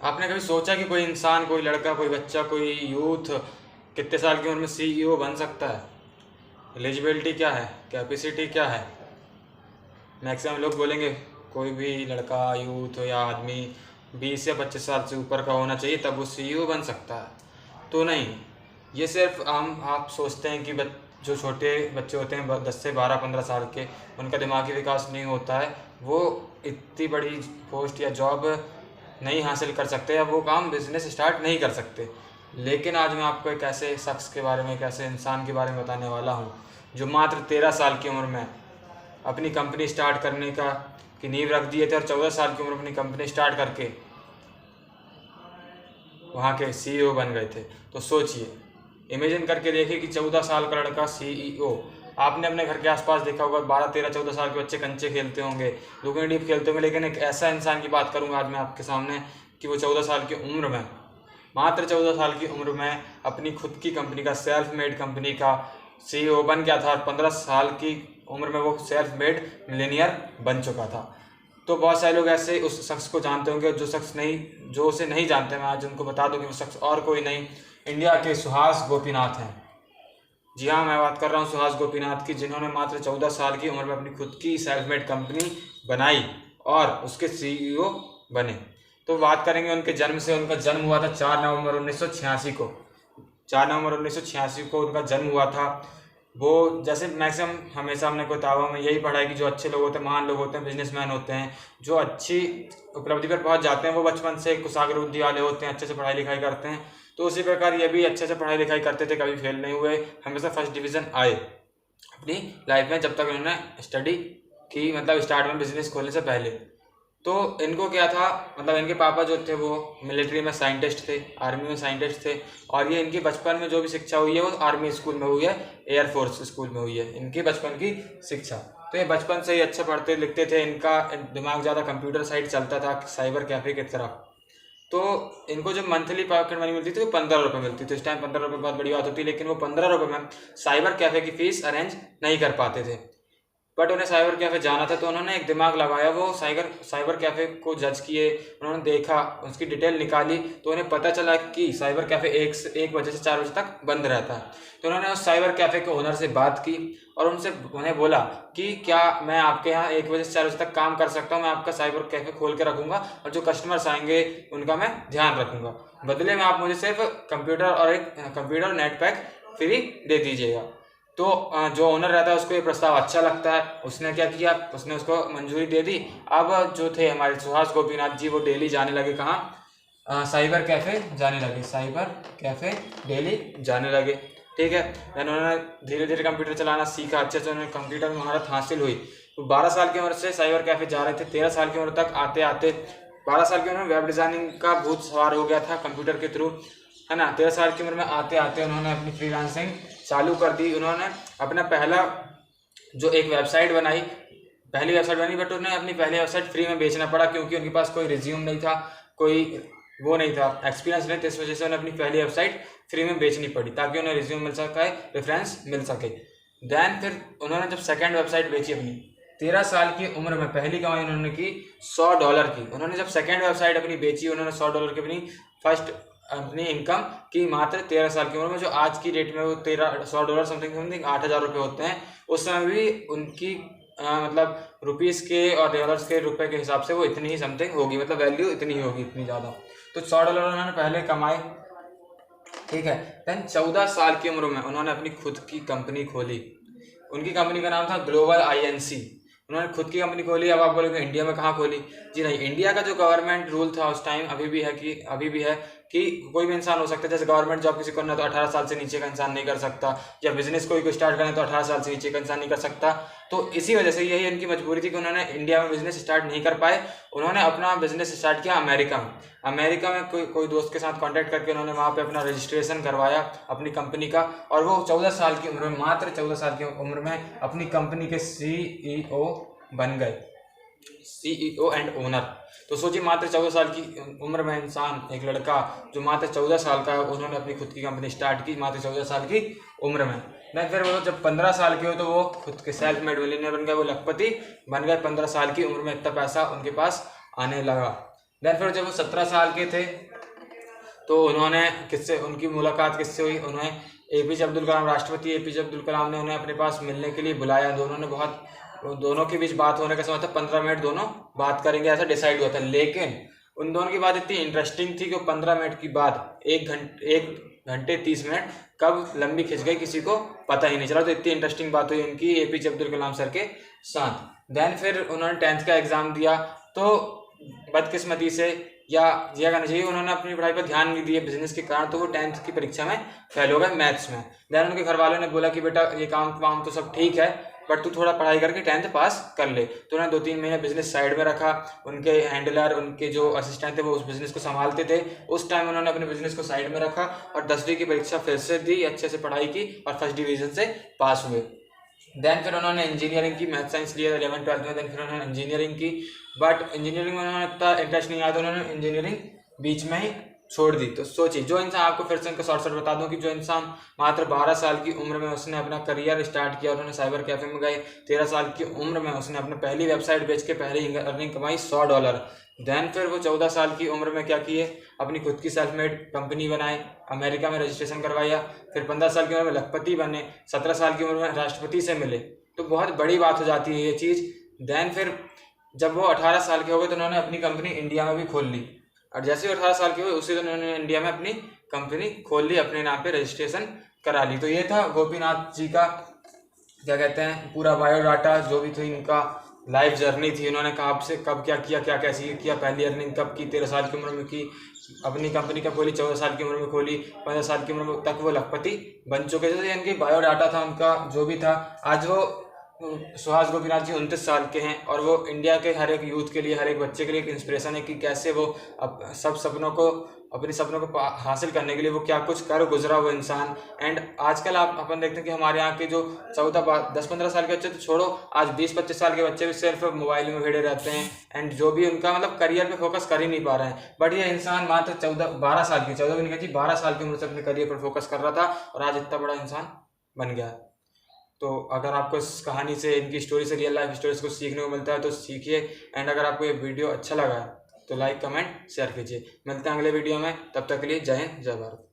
आपने कभी सोचा कि कोई इंसान, कोई लड़का, कोई बच्चा, कोई यूथ कितने साल की उम्र में सीईओ बन सकता है? एलिजिबिलिटी क्या है, कैपेसिटी क्या है? मैक्सिमम लोग बोलेंगे कोई भी लड़का, यूथ या आदमी 20 या 25 साल से ऊपर का होना चाहिए तब वो सीईओ बन सकता है। तो नहीं, ये सिर्फ आप सोचते हैं कि जो छोटे बच्चे होते हैं 10 से 12-15 साल के, उनका दिमागी विकास नहीं होता है, वो इतनी बड़ी पोस्ट या जॉब नहीं हासिल कर सकते या वो काम बिजनेस स्टार्ट नहीं कर सकते। लेकिन आज मैं आपको एक ऐसे शख्स के बारे में, एक ऐसे इंसान के बारे में बताने वाला हूँ जो मात्र 13 साल की उम्र में अपनी कंपनी स्टार्ट करने की नींव रख दिए थे और 14 साल की उम्र में अपनी कंपनी स्टार्ट करके वहाँ के सीईओ बन गए थे। तो सोचिए, इमेजिन करके देखिए कि 14 साल का लड़का सीईओ। आपने अपने घर के आसपास देखा होगा 12, 13, 14 साल के बच्चे कंचे खेलते होंगे, लुकन डीप खेलते होंगे, लेकिन एक ऐसा इंसान की बात करूँगा आज मैं आपके सामने कि वो 14 साल की उम्र में, मात्र 14 साल की उम्र में अपनी खुद की कंपनी का, सेल्फ मेड कंपनी का सीईओ बन गया था और 15 साल की उम्र में वो सेल्फ मेड मिलेनियर बन चुका था। तो बहुत सारे लोग ऐसे उस शख्स को जानते होंगे, जो उसे नहीं जानते, मैं आज उनको बता दूं कि वो शख्स और कोई नहीं, इंडिया के सुहास गोपीनाथ हैं। जी हाँ, मैं बात कर रहा हूँ सुहास गोपीनाथ की, जिन्होंने मात्र 14 साल की उम्र में अपनी खुद की सेल्फ मेड कंपनी बनाई और उसके सीईओ बने। तो बात करेंगे उनके जन्म से। उनका जन्म हुआ था 4 नवंबर 1986 को। 4 नवंबर 1986 को उनका जन्म हुआ था। वो जैसे मैक्सिमम हमेशा हमने किताबों में यही पढ़ा है कि जो अच्छे लोग होते हैं, महान लोग होते हैं, बिजनेसमैन होते हैं, जो अच्छी उपलब्धि पर पहुंच जाते हैं, वो बचपन से कुशाग्र बुद्धि वाले होते हैं, अच्छे से पढ़ाई लिखाई करते हैं। तो उसी प्रकार ये भी अच्छे से पढ़ाई लिखाई करते थे, कभी फेल नहीं हुए, हमेशा फर्स्ट डिवीज़न आए अपनी लाइफ में जब तक उन्होंने स्टडी की, मतलब स्टार्ट में बिजनेस खोलने से पहले। तो इनको क्या था, मतलब इनके पापा जो थे वो मिलिट्री में साइंटिस्ट थे, आर्मी में साइंटिस्ट थे, और ये इनकी बचपन में जो भी शिक्षा हुई है वो आर्मी स्कूल में हुई है, एयरफोर्स स्कूल में हुई है इनकी बचपन की शिक्षा। तो ये बचपन से ही अच्छे पढ़ते लिखते थे, इनका दिमाग ज़्यादा कंप्यूटर साइड चलता था, साइबर कैफ़े की तरफ। तो इनको जब मंथली पॉकेट मनी मिलती थी वो 15 रुपये मिलती थी। उस टाइम 15 रुपये बहुत बड़ी बात होती, लेकिन वो 15 रुपये में साइबर कैफ़े की फ़ीस अरेंज नहीं कर पाते थे। बट उन्हें साइबर कैफ़े जाना था, तो उन्होंने एक दिमाग लगाया, वो साइबर कैफ़े को जज किए, उन्होंने देखा, उसकी डिटेल निकाली, तो उन्हें पता चला कि साइबर कैफ़े 1 बजे से 4 बजे तक बंद रहता है। तो उन्होंने उस साइबर कैफ़े के ओनर से बात की और उन्हें बोला कि क्या मैं आपके यहाँ 1 बजे से 4 बजे तक काम कर सकता हूँ, मैं आपका साइबर कैफ़े खोल के रखूँगा और जो कस्टमर्स आएंगे उनका मैं ध्यान रखूँगा, बदले में आप मुझे सिर्फ कंप्यूटर नेट पैक फ्री दे दीजिएगा। तो जो ओनर रहता है उसको ये प्रस्ताव अच्छा लगता है, उसने क्या किया, उसने उसको मंजूरी दे दी। अब जो थे हमारे सुहास गोपीनाथ जी, वो डेली जाने लगे कहाँ, साइबर कैफ़े जाने लगे, साइबर कैफ़े डेली जाने लगे। ठीक है, देन उन्होंने धीरे धीरे कंप्यूटर चलाना सीखा, अच्छे से उन्हें कंप्यूटर में महारत हासिल हुई। तो 12 साल की उम्र से साइबर कैफ़े जा रहे थे, 13 साल की उम्र तक आते आते 12 साल की उम्र में वेब डिज़ाइनिंग का भूत सवार हो गया था कंप्यूटर के थ्रू, है ना। 13 साल की उम्र में आते आते उन्होंने अपनी फ्रीलांसिंग चालू कर दी। उन्होंने अपना पहला जो एक वेबसाइट बनाई, पहली वेबसाइट बनी, बट उन्हें अपनी पहली वेबसाइट फ्री में बेचना पड़ा क्योंकि उनके पास कोई रिज्यूम नहीं था, कोई वो नहीं था, एक्सपीरियंस नहीं था। इस वजह से उन्हें अपनी पहली वेबसाइट फ्री में बेचनी पड़ी ताकि उन्हें रिज्यूम मिल सके, रेफरेंस मिल सके। देन फिर उन्होंने जब सेकेंड वेबसाइट बेची अपनी, 13 साल की उम्र में पहली कमाई उन्होंने की $100 की। उन्होंने जब सेकेंड वेबसाइट अपनी बेची, उन्होंने $100 की अपनी फर्स्ट अपनी इनकम की मात्र 13 साल की उम्र में, जो आज की डेट में वो $100 समथिंग 8,000 रुपये होते हैं। उस समय भी उनकी मतलब रुपीज़ के और डॉलर्स के रुपए के हिसाब से वो इतनी ही समथिंग होगी, मतलब वैल्यू इतनी ही होगी, इतनी ज़्यादा। तो $100 उन्होंने पहले कमाए। ठीक है, देन 14 साल की उम्र में उन्होंने अपनी खुद की कंपनी खोली। उनकी कंपनी का नाम था ग्लोबल INC। उन्होंने खुद की कंपनी खोली। अब आप बोलोगे इंडिया में कहाँ खोली? जी नहीं, इंडिया का जो गवर्नमेंट रूल था उस टाइम अभी भी है कि कोई भी इंसान हो सकता है। जैसे गवर्नमेंट जॉब किसी को करना तो 18 साल से नीचे का इंसान नहीं कर सकता, या बिजनेस कोई स्टार्ट करना तो 18 साल से नीचे का इंसान नहीं कर सकता। तो इसी वजह से यही उनकी मजबूरी थी कि उन्होंने इंडिया में बिजनेस स्टार्ट नहीं कर पाए। उन्होंने अपना बिजनेस स्टार्ट किया अमेरिका में कोई दोस्त के साथ कॉन्टैक्ट करके उन्होंने वहाँ पे अपना रजिस्ट्रेशन करवाया अपनी कंपनी का, और वो 14 साल की उम्र में, मात्र 14 साल की उम्र में अपनी कंपनी के CEO बन गए, CEO एंड ओनर। तो सोचिए, मात्र 14 साल की उम्र में इंसान, एक लड़का जो मात्र 14 साल का है, उन्होंने अपनी खुद की कंपनी स्टार्ट की मात्र 14 साल की उम्र में। नहीं, फिर वो जब 15 साल के हो तो वो खुद के सेल्फ मेड मिलियनेयर बन गए, वो लखपति बन गए। 15 साल की उम्र में इतना पैसा उनके पास आने लगा। देन फिर जब वो 17 साल के थे तो उन्होंने उनकी मुलाकात किससे हुई, उन्हें एपीजे अब्दुल कलाम, राष्ट्रपति एपीजे अब्दुल कलाम ने उन्हें अपने पास मिलने के लिए बुलाया। दोनों के बीच बात होने का समय था 15 मिनट, दोनों बात करेंगे ऐसा डिसाइड हुआ था। लेकिन उन दोनों की बात इतनी इंटरेस्टिंग थी कि 15 मिनट की बात 1 घंटे 30 मिनट कब लंबी खिंच गई किसी को पता ही नहीं चला। तो इतनी इंटरेस्टिंग बात हुई उनकी एपीजे अब्दुल कलाम सर के साथ। देन फिर उन्होंने 10th का एग्ज़ाम दिया, तो बदकिस्मती से या कहना चाहिए उन्होंने अपनी पढ़ाई पर ध्यान नहीं दिया बिजनेस के कारण, तो वो 10th की परीक्षा में फेल हो गए मैथ्स में। देन उनके घर वालों ने बोला कि बेटा ये काम वाम तो सब ठीक है बट तू थोड़ा पढ़ाई करके 10th पास कर ले। तो उन्होंने 2-3 महीने बिजनेस साइड में रखा। उनके हैंडलर, उनके जो असिस्टेंट थे वो उस बिजनेस को संभालते थे। उस टाइम उन्होंने अपने बिजनेस को साइड में रखा और 10वीं की परीक्षा फिर से दी, अच्छे से पढ़ाई की और फर्स्ट डिवीजन से पास हुए। देन फिर उन्होंने इंजीनियरिंग की, मैथ साइंस लिया 11th-12th में। देन फिर उन्होंने इंजीनियरिंग की, बट इंजीनियरिंग में उन्होंने इतना इंटरेस्ट नहीं आया तो उन्होंने इंजीनियरिंग बीच में ही छोड़ दी। तो सोचिए, जो इंसान, आपको फिर से इनका शॉर्ट बता दूं कि जो इंसान मात्र 12 साल की उम्र में उसने अपना करियर स्टार्ट किया, उन्होंने साइबर कैफे में गए। 13 साल की उम्र में उसने अपनी पहली वेबसाइट बेच के पहली अर्निंग कमाई $100। देन फिर वो 14 साल की उम्र में क्या किए, अपनी खुद की सेल्फ मेड कंपनी बनाई, अमेरिका में रजिस्ट्रेशन करवाया। फिर 15 साल की उम्र में लखपति बने, 17 साल की उम्र में राष्ट्रपति से मिले। तो बहुत बड़ी बात हो जाती है ये चीज़। देन फिर जब वो 18 साल के हो गए तो उन्होंने अपनी कंपनी इंडिया में भी खोल ली, और जैसे वो 18 साल के हुए उसी दिन उन्होंने इंडिया में अपनी कंपनी खोल ली, अपने नाम पे रजिस्ट्रेशन करा ली। तो ये था गोपीनाथ जी का क्या कहते हैं पूरा बायोडाटा, जो भी थी इनका लाइफ जर्नी थी। उन्होंने कब से कब क्या किया, क्या कैसे किया, पहली अर्निंग कब की, 13 साल की उम्र में की, अपनी कंपनी कब खोली, 14 साल की उम्र में खोली, 15 साल की उम्र में तक वो लखपति बन चुके थे। तो इनकी बायोडाटा था उनका जो भी था। आज वो सुहास गोपीनाथ जी 29 साल के हैं और वो इंडिया के हर एक यूथ के लिए, हर एक बच्चे के लिए एक इंस्पिरेशन है कि कैसे वो अपने सपनों को हासिल करने के लिए वो क्या कुछ कर गुजरा वो इंसान। एंड आजकल अपन देखते हैं कि हमारे यहाँ के जो 10-15 साल के बच्चे तो छोड़ो, आज 20-25 साल के बच्चे भी सिर्फ मोबाइल में भिड़े रहते हैं एंड जो भी उनका मतलब करियर पे फोकस कर ही नहीं पा रहे हैं। बट ये इंसान मात्र 12 साल की 14 भी नहीं कहती 12 साल की उम्र से अपने करियर पर फोकस कर रहा था और आज इतना बड़ा इंसान बन गया। तो अगर आपको इस कहानी से, इनकी स्टोरी से, रियल लाइफ स्टोरीज को सीखने को मिलता है तो सीखिए। एंड अगर आपको ये वीडियो अच्छा लगा है तो लाइक, कमेंट, शेयर कीजिए। मिलते हैं अगले वीडियो में, तब तक के लिए जय हिंद, जय भारत।